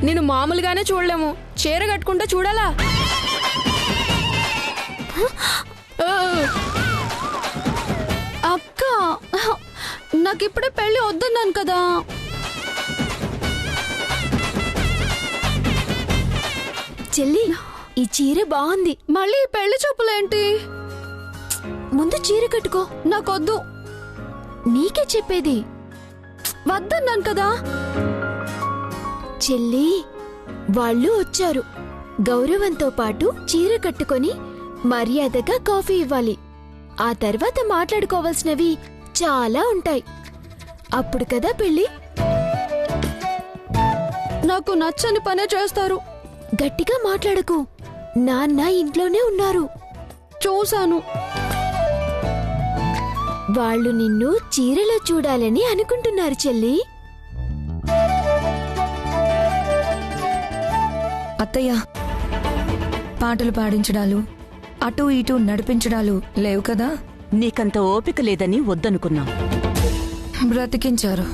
నేను మామూలుగానే చూడలేము, చీర కట్టుకుంటే చూడాలా? అక్క, నాకిప్పుడే పెళ్లి వద్దన్నాను కదా. చెల్లి, ఈ చీర బాగుంది. మళ్ళీ ఈ పెళ్లి చూపులేంటి? ముందు చీర కట్టుకో. నాకొద్దు. నీకే చెప్పేది. వద్దన్నాను కదా. చెల్లి, వాళ్ళు వచ్చారు. గౌరవంతో పాటు చీర కట్టుకొని మర్యాదగా కాఫీ ఇవ్వాలి. ఆ తర్వాత మాట్లాడుకోవాల్సినవి చాలా ఉంటాయి. అప్పుడు కదా పెళ్లి. నాకు నచ్చని పనే చేస్తారు. గట్టిగా మాట్లాడకు. నాన్న ఇంట్లోనే ఉన్నారు. చూశాను. వాళ్ళు నిన్ను చీరలో చూడాలని అనుకుంటున్నారు చెల్లి. అత్తయ్య, పాటలు పాడించడాలు, అటూ ఇటూ నడిపించడాలు లేవు కదా? నీకంత ఓపిక లేదని వద్దనుకున్నాం. బ్రతికించారు.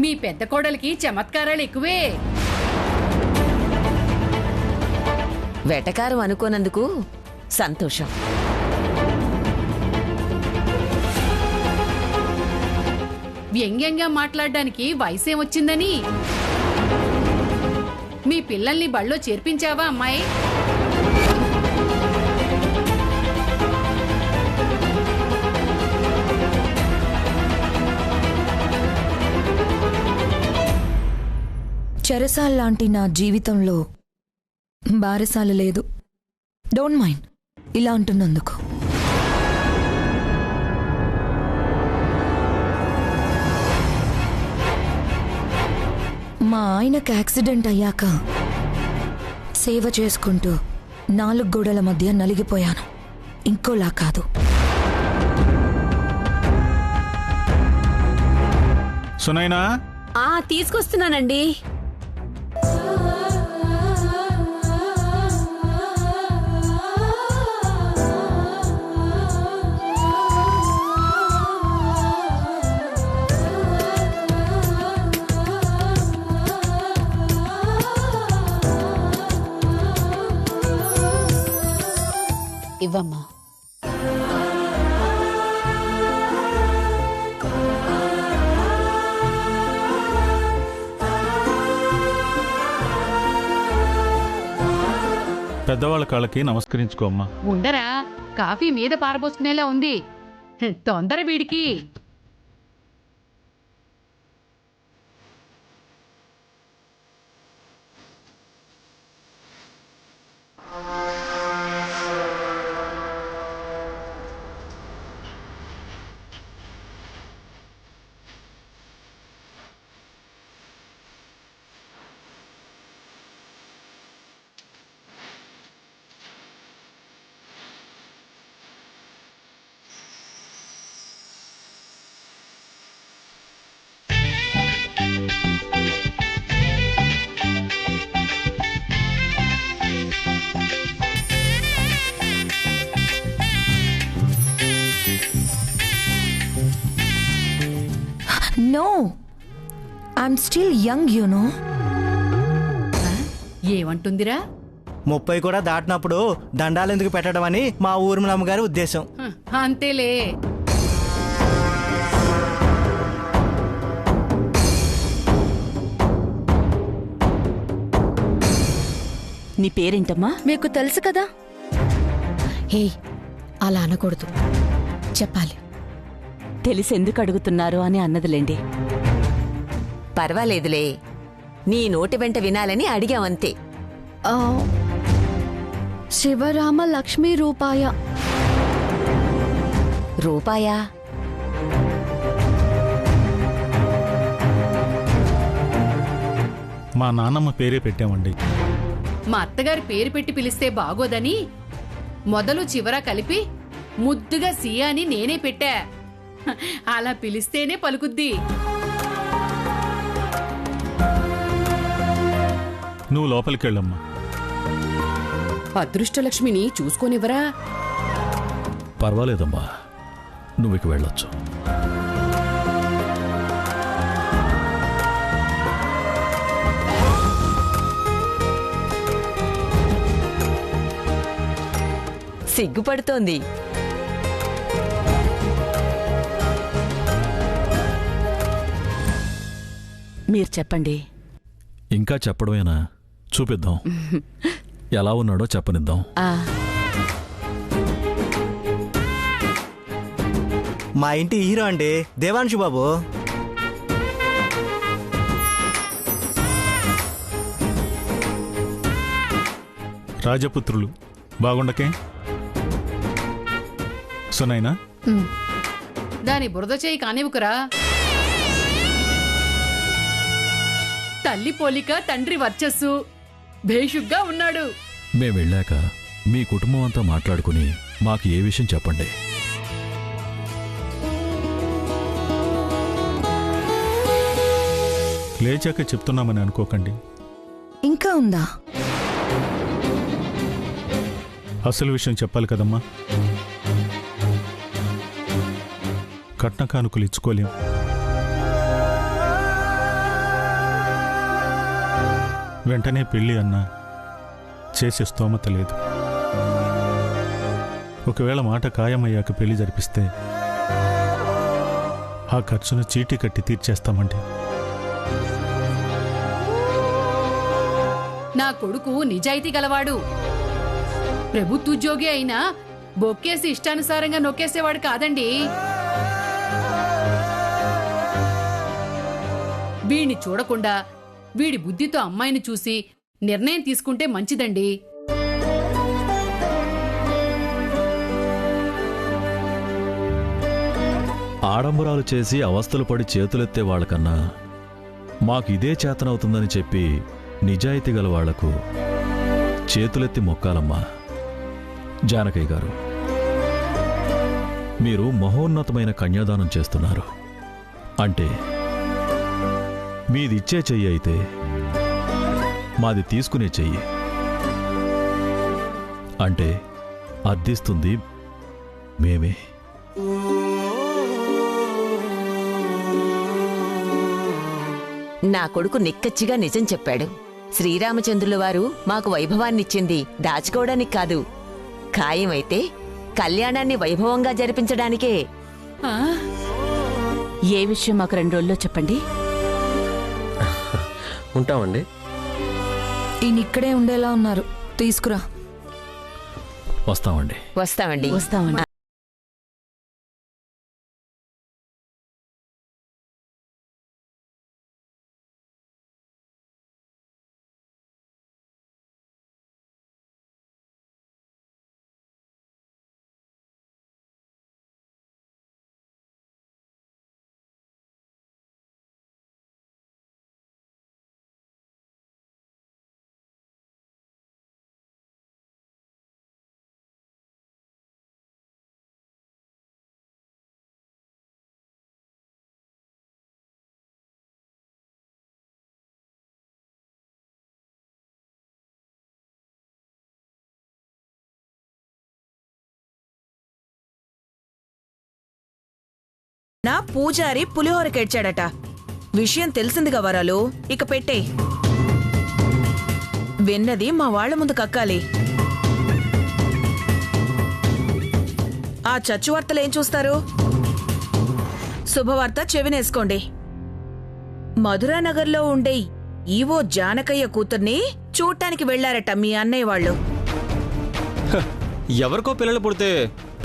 మీ పెద్ద కోడలికి చమత్కారాలు ఎక్కువే. వెటకారం అనుకోనందుకు సంతోషం. వ్యంగ్యంగా మాట్లాడడానికి వయసేం వచ్చిందని? మీ పిల్లల్ని బళ్ళో చేర్పించావా అమ్మాయి? చెరసాల్లాంటి నా జీవితంలో బారసాల లేదు. డోంట్ మైండ్ ఇలా అంటున్నందుకు. మా ఆయనకు యాక్సిడెంట్ అయ్యాక సేవ చేసుకుంటూ 4 గోడల మధ్య నలిగిపోయాను. ఇంకోలా కాదు. సునైనా, తీసుకొస్తున్నానండి. ఇవ్వమ్మా. పెద్దవాళ్ళ కాళ్ళకి నమస్కరించుకోమ్మా. ఉండరా, కాఫీ మీద పారబోసుకునేలా ఉంది. తొందర వీడికి. No, I'm still young, you know. ఏమంటుందిరా? 30 కూడా దాటినప్పుడు దండాలెందుకు పెట్టడం అని మా ఊర్మిళమ్మ గారి ఉద్దేశం. అంతేలే. నీ పేరేంటమ్మా? మీకు తెలుసు కదా. హే, అలా అనకూడదు, చెప్పాలి. తెలిసెందుకు అడుగుతున్నారు అని అన్నదిలేండి. పర్వాలేదులే, నీ నోటి వెంట వినాలని అడిగావంతే. శివరామ లక్ష్మీ రూపాయ. రూపాయా? మా నాన్నమ్మ పేరే పెట్టామండి. మా అత్తగారి పేరు పెట్టి పిలిస్తే బాగోదని మొదలు చివర కలిపి ముద్దుగా సియా అని నేనే పెట్టా. అలా పిలిస్తేనే పలుకుద్ది. నువ్వు లోపలికెళ్ళమ్మా. అదృష్టలక్ష్మిని చూసుకోనివ్వరా? పర్వాలేదమ్మా, నువ్వు ఇక వెళ్ళొచ్చు. సిగ్గుపడుతోంది. మీరు చెప్పండి. ఇంకా చెప్పడమేనా? చూపిద్దాం. ఎలా ఉన్నాడో చెప్పనిద్దాం. ఆ మా ఇంటి హీరో అండి, దేవాంశు బాబు. రాజపుత్రులు బాగుండకే. సునైనా, దాని బురద చేయి కానివ్వకురా. తల్లి పోలిక తండ్రి వర్చస్సు, భేషుగ్గా ఉన్నాడు. మేం వెళ్ళాక మీ కుటుంబం అంతా మాట్లాడుకుని మాకు ఏ విషయం చెప్పండి. లేచాక చెప్తున్నామని అనుకోకండి. ఇంకా ఉందా? అసలు విషయం చెప్పాలి కదమ్మా. కట్న కానుకలు ఇచ్చుకోలేం. వెంటనే పెళ్ళి అన్నా చేసే స్తోమత లేదు. ఒకవేళ మాట ఖాయమయ్యాక పెళ్లి జరిపిస్తే ఆ ఖర్చును చీటీ కట్టి తీర్చేస్తామండి. నా కొడుకు నిజాయితీ గలవాడు. ప్రభుత్వోద్యోగి అయినా బొక్కేసి ఇష్టానుసారంగా నొక్కేసేవాడు కాదండి. వీడిని చూడకుండా వీడి బుద్ధితో అమ్మాయిని చూసి నిర్ణయం తీసుకుంటే మంచిదండి. ఆడంబరాలు చేసి అవస్థలు పడి చేతులెత్తే వాళ్ళకన్నా మాకు ఇదే చేతనవుతుందని చెప్పి నిజాయితీ గల వాళ్లకు చేతులెత్తి మొక్కాలమ్మా. జానకయ్య గారు, మీరు మహోన్నతమైన కన్యాదానం చేస్తున్నారు. అంటే మీదిచ్చే చెయ్యి అయితే మాది తీసుకునే చెయ్యి. అంటే అర్థిస్తుంది మేమే. నా కొడుకు నిక్కచ్చిగా నిజం చెప్పాడు. శ్రీరామచంద్రుల వారు మాకు వైభవాన్నిచ్చింది దాచుకోవడానికి కాదు, ఖాయమైతే కళ్యాణాన్ని వైభవంగా జరిపించడానికే. ఏ విషయం మాకు 2 రోజుల్లో చెప్పండి. ఉంటామండి. ఈయన ఇక్కడే ఉండేలా ఉన్నారు, తీసుకురా. వస్తామండి. వస్తామండి. వస్తామండి. నా పూజారి పులిహోరకెడ్చాడట. విషయం తెలిసిందిగా వరాలు, ఇక పెట్టే. విన్నది మా వాళ్ల ముందు కక్కాలి. ఆ చచ్చువార్తలేం చూస్తారు? శుభవార్త చెవినేసుకోండి. మధురానగర్లో ఉండే ఈవో జానకయ్య కూతుర్ని చూడటానికి వెళ్లారట మీ అన్నయ్య వాళ్ళు. ఎవరికో పిల్లలు పుడితే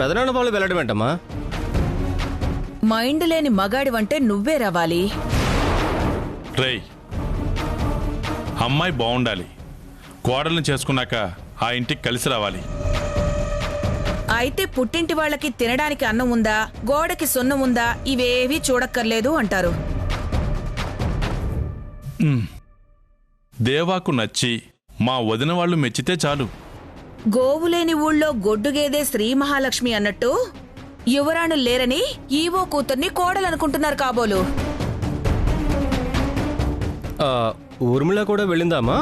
పెదనాన్న వాళ్ళు వెళ్ళడమేంటమ్మా? మైండ్ లేని మగాడివంటే నువ్వే రావాలి. రేయ్, అమ్మాయి బాగుండాలి, కోడల్ని చేసుకున్నాక ఆ ఇంటికి కలిసి రావాలి. అయితే పుట్టింటి వాళ్ళకి తినడానికి అన్నం ఉందా, గోడకి సున్నం ఉందా, ఇవేవీ చూడక్కర్లేదు అంటారు. దేవాకు నచ్చి మా వదిన వాళ్ళు మెచ్చితే చాలు. గోవులేని ఊళ్ళో గొడ్డుగేదే శ్రీ మహాలక్ష్మి అన్నట్టు యువరాణులు లేరని ఈవో కూతుర్ని కోడలనుకుంటున్నారు కాబోలు. ఊర్మిళ కూడా వెళ్ళిందామా?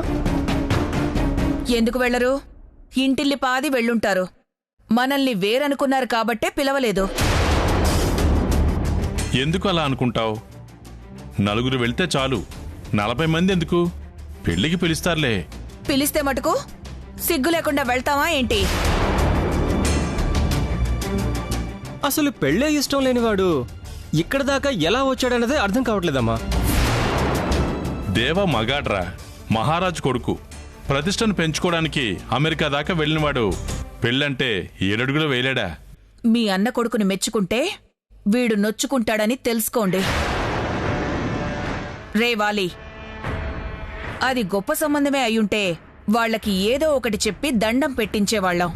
ఎందుకు వెళ్లరు? ఇంటిల్లి పాది వెళ్ళుంటారు. మనల్ని వేరనుకున్నారు కాబట్టే పిలవలేదు. ఎందుకు అలా అనుకుంటావు? 4 వెళ్తే చాలు, 40 మంది ఎందుకు? పెళ్లికి పిలుస్తారులే. పిలిస్తే మటుకు సిగ్గు లేకుండా వెళ్తావా ఏంటి? అసలు పెళ్ళే ఇష్టం లేనివాడు ఇక్కడ దాకా ఎలా వచ్చాడన్నదే అర్థం కావట్లేదమ్మా. దేవ మగాడ్రా, మహారాజు కొడుకు. ప్రతిష్టను పెంచుకోవడానికి అమెరికా దాకా వెళ్ళినవాడు పెళ్ళంటే 7 అడుగులు వేయలేడా? మీ అన్న కొడుకుని మెచ్చుకుంటే వీడు నొచ్చుకుంటాడని తెలుసుకోండి. రే వాలి, అది గొప్ప సంబంధమే అయ్యుంటే వాళ్లకి ఏదో ఒకటి చెప్పి దండం పెట్టించేవాళ్లం.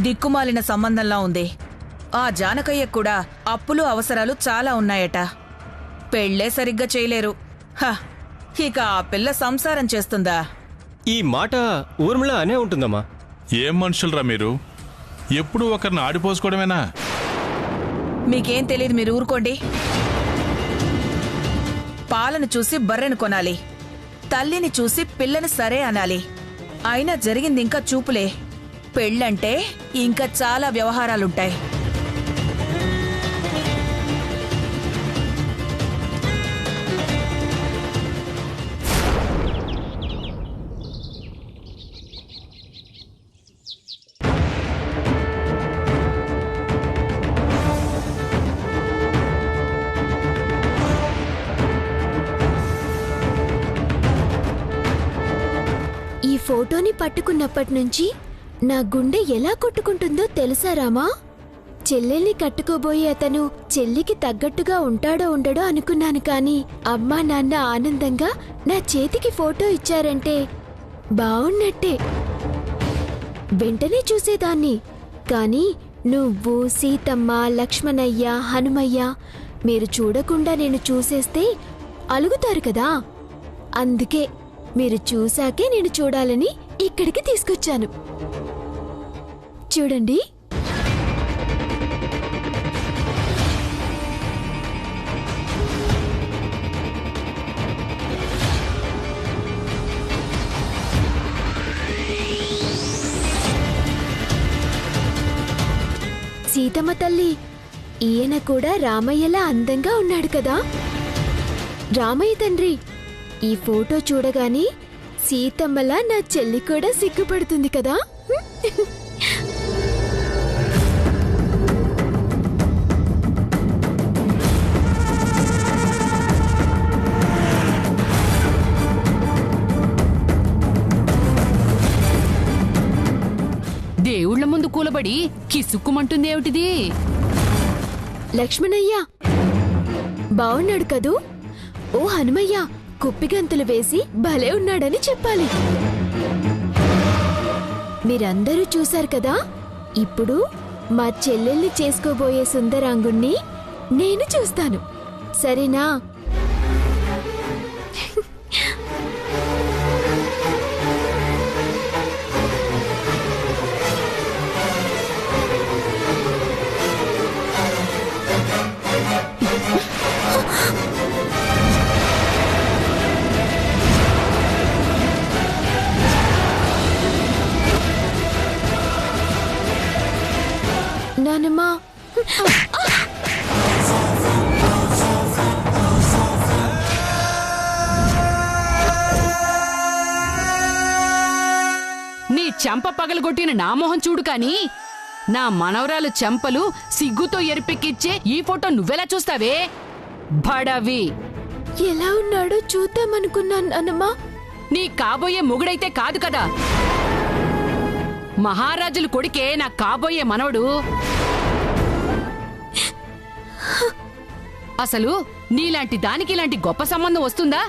దిక్కుమాలిన సంబంధంలా ఉంది. ఆ జానకయ్య కూడా అప్పులు అవసరాలు చాలా ఉన్నాయట. పెళ్ళే సరిగ్గా చేయలేరు. ఇక ఆ పిల్ల సంసారం చేస్తుందా? ఈ మాట ఊర్మిళ అనే ఉంటుందమ్మా. ఏం మనుషులరా మీరు? ఎప్పుడూ ఒకరిని ఆడిపోసుకోవడమేనా? మీకేం తెలియదు, మీరు ఊరుకోండి. పాలను చూసి బర్రెను కొనాలి, తల్లిని చూసి పిల్లని సరే అనాలి. అయినా జరిగింది ఇంకా చూపులే. పెళ్ళంటే ఇంకా చాలా వ్యవహారాలుంటాయి. ఈ ఫోటోని పట్టుకున్నప్పటి నుంచి నా గుండె ఎలా కొట్టుకుంటుందో తెలుసా రామా? చెల్లెల్ని కట్టుకోబోయే అతను చెల్లికి తగ్గట్టుగా ఉంటాడో ఉండడో అనుకున్నాను, కానీ అమ్మా నాన్న ఆనందంగా నా చేతికి ఫోటో ఇచ్చారంటే బావున్నట్టే వెంటనే చూసేదాన్ని. కానీ నువ్వు, సీతమ్మ, లక్ష్మణయ్య, హనుమయ్య మీరు చూడకుండా నేను చూసేస్తే అలుగుతారు కదా. అందుకే మీరు చూశాకే నేను చూడాలని ఇక్కడికి తీసుకొచ్చాను. చూడండి. సీతమ్మ తల్లి, ఈయన కూడా రామయ్యలా అందంగా ఉన్నాడు కదా. రామయ్య తండ్రి, ఈ ఫోటో చూడగానే సీతమ్మలా నా చెల్లి కూడా సిగ్గుపడుతుంది కదా. దేవుళ్ల ముందు కూలబడి కిసుక్కుమంటుందేమిటిది? లక్ష్మణయ్య బావున్నాడు కదూ. ఓ హనుమయ్య, కుప్పిగంతులు వేసి భలే ఉన్నాడని చెప్పాలి. మీరందరూ చూశారు కదా. ఇప్పుడు మా చెల్లెల్ని చేసుకోబోయే సుందరాంగుణ్ణి నేను చూస్తాను, సరేనా? నానమ్మా, నీ చెంప పగలగొట్టిన నా మొహం చూడు కాని, నా మనవరాలు చెంపలు సిగ్గుతో ఎరిపెక్కిచ్చే ఈ ఫోటో నువ్వెలా చూస్తావే? బడవి. ఎలా ఉన్నాడో చూద్దామనుకున్నాను నానమ్మా. నీ కాబోయే మొగుడైతే కాదు కదా. మహారాజుల కొడుకే నా కాబోయే మనవడు. అసలు నీలాంటి దానికి ఇలాంటి గొప్ప సంబంధం వస్తుందా?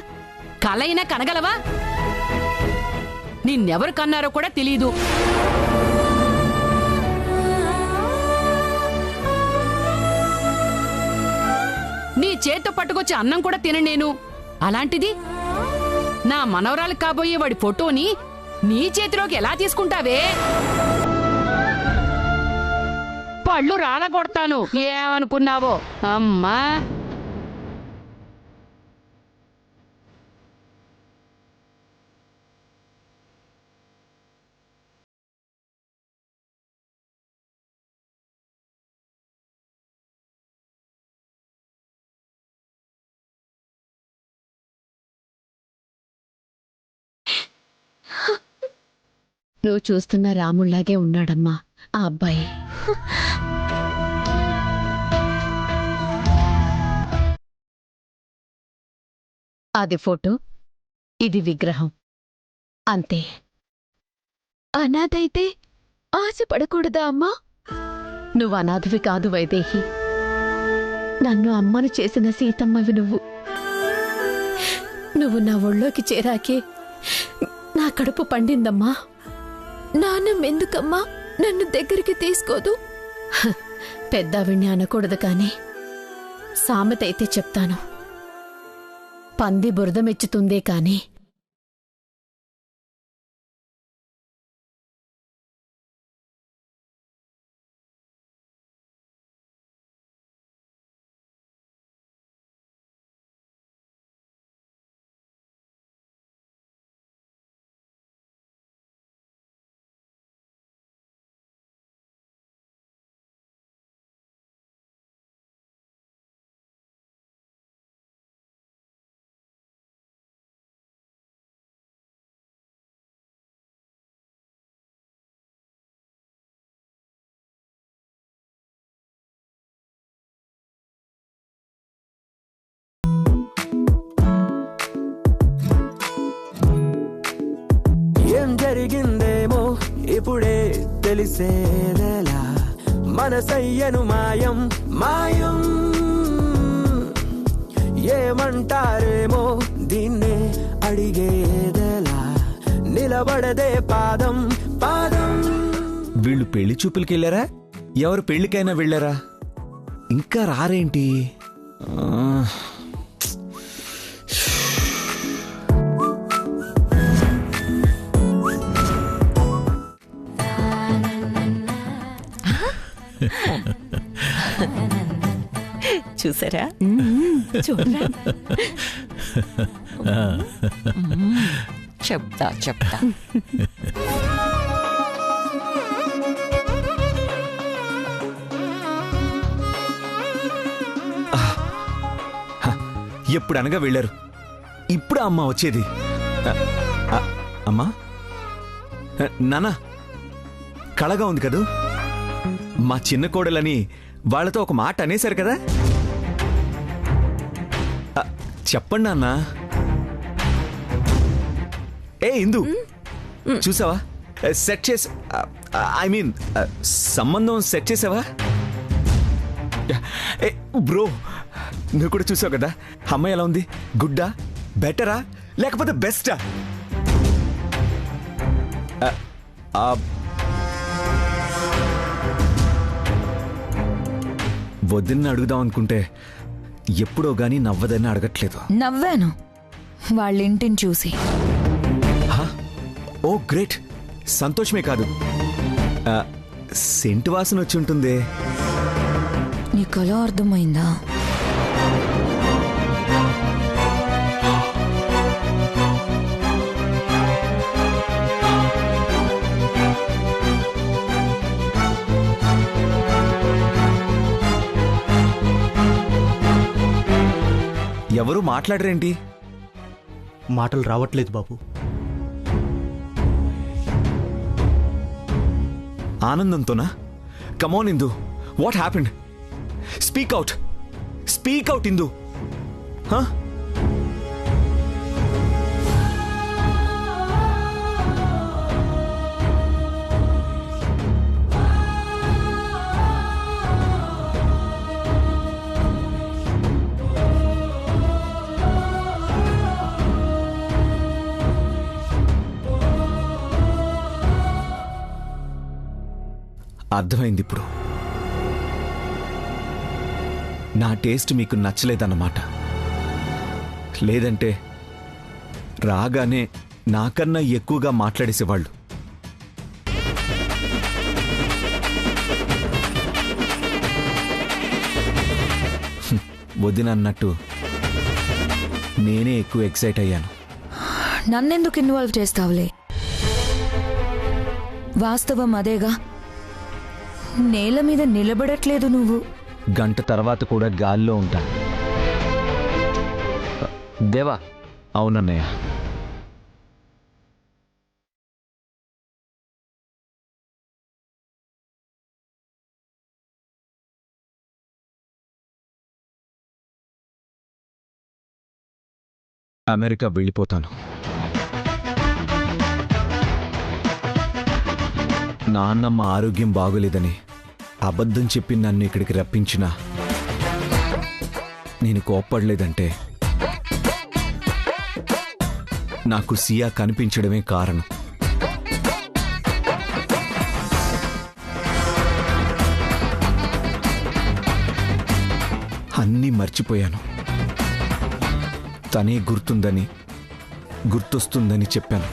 కలైనా కనగలవా? నిన్నెవరు కన్నారో కూడా తెలీదు. నీ చేత్తో పట్టుకొచ్చి అన్నం కూడా తినను నేను. అలాంటిది నా మనవరాలు కాబోయే వాడి ఫోటోని నీ చేతిలోకి ఎలా తీసుకుంటావే? పళ్ళు రాలగొడతాను. ఏమనుకున్నావో అమ్మా. నువ్వు చూస్తున్న రాముళ్లాగే ఉన్నాడమ్మా ఆ అబ్బాయి. అది ఫోటో, ఇది విగ్రహం, అంతే. అనాథైతే ఆశపడకూడదా అమ్మా? నువ్వు అనాథవి కాదు వైదేహి. నన్ను అమ్మను చేసిన సీతమ్మవి నువ్వు. నువ్వు నా ఒళ్ళోకి చేరాకే నా కడుపు పండిందమ్మా. నాన్నమ్మెందుకమ్మా నన్ను దగ్గరికి తీసుకోదు? పెద్దావిణ్ణి అనకూడదు కాని సామెత అయితే చెప్తాను. పంది బురద మెచ్చుతుందే కాని ఏం జరిగిందేమో ఇప్పుడే తెలిసేలా, మనసయ్యను మాయం మాయం. ఏమంటారేమో దీన్నే అడిగేదెలా, నిలబడదే పాదం పాదం. వీళ్ళు పెళ్లి చూపులకెళ్ళారా? ఎవరు పెళ్లికైనా వెళ్ళారా? ఇంకా రారేంటి? చూసారా? చూడరా, చెప్తా చెప్తా. ఎప్పుడు అనగా వెళ్ళారు, ఇప్పుడు అమ్మ వచ్చేది. అమ్మా, నానా, కళగా ఉంది కదూ. మా చిన్న కోడలని వాళ్ళతో ఒక మాట అనేశారు కదా. చెప్పండి నాన్న. ఏ ఇందు, చూసావా? సెట్ చేసి, ఐ మీన్ సంబంధం సెట్ చేసావా? ఏ బ్రో, నువ్వు కూడా చూసావు కదా అమ్మాయి ఎలా ఉంది? గుడ్డా, బెటరా, లేకపోతే బెస్టా? వద్దని అడుగుదాం అనుకుంటే ఎప్పుడో గానీ నవ్వదని అడగట్లేదు. నవ్వాను వాళ్ళింటిని చూసి. ఓ గ్రేట్, సంతోషమే కాదు, సెంటు వాసన వచ్చి ఉంటుంది. నీకు అలా అర్థమైందా? ఎవరు మాట్లాడరేంటి? మాటలు రావట్లేదు బాబు. ఆనందంతోనా? Come on Indu, what happened? Speak out, speak out Indu. అర్థమైంది ఇప్పుడు. నా టేస్ట్ మీకు నచ్చలేదన్నమాట. లేదంటే రాగానే నాకన్నా ఎక్కువగా మాట్లాడేసేవాళ్ళు. వదినన్నట్టు నేనే ఎక్కువ ఎక్సైట్ అయ్యాను. నన్నెందుకు ఇన్వాల్వ్ చేస్తావులే? వాస్తవం అదేగా. నేల మీద నిలబడట్లేదు నువ్వు. గంట తర్వాత కూడా గాల్లో ఉంటా. దేవా, అవునన్నయ్య. అమెరికా వెళ్ళిపోతాను. నాన్నమ్మ ఆరోగ్యం బాగోలేదని అబద్ధం చెప్పి నన్ను ఇక్కడికి రప్పించినా నేను కోప్పడలేదంటే నాకు సియా కనిపించడమే కారణం. అన్నీ మర్చిపోయాను. తనే గుర్తొస్తుందని చెప్పాను.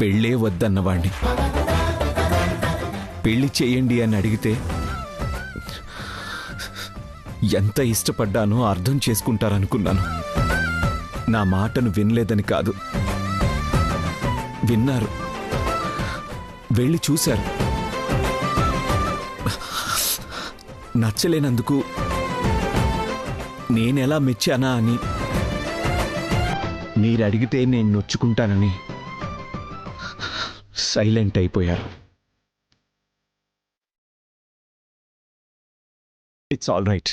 పెళ్ళే వద్దన్నవాణ్ణి. పెళ్లి చేయండి అని అడిగితే ఎంత ఇష్టపడ్డానో అర్థం చేసుకుంటారనుకున్నాను. నా మాటను వినలేదని కాదు, విన్నారు, వెళ్ళి చూశారు. నచ్చలేనందుకు నేనెలా మెచ్చానా అని, మీరడిగితే నేను నొచ్చుకుంటానని సైలెంట్ అయిపోయారు. It's all right.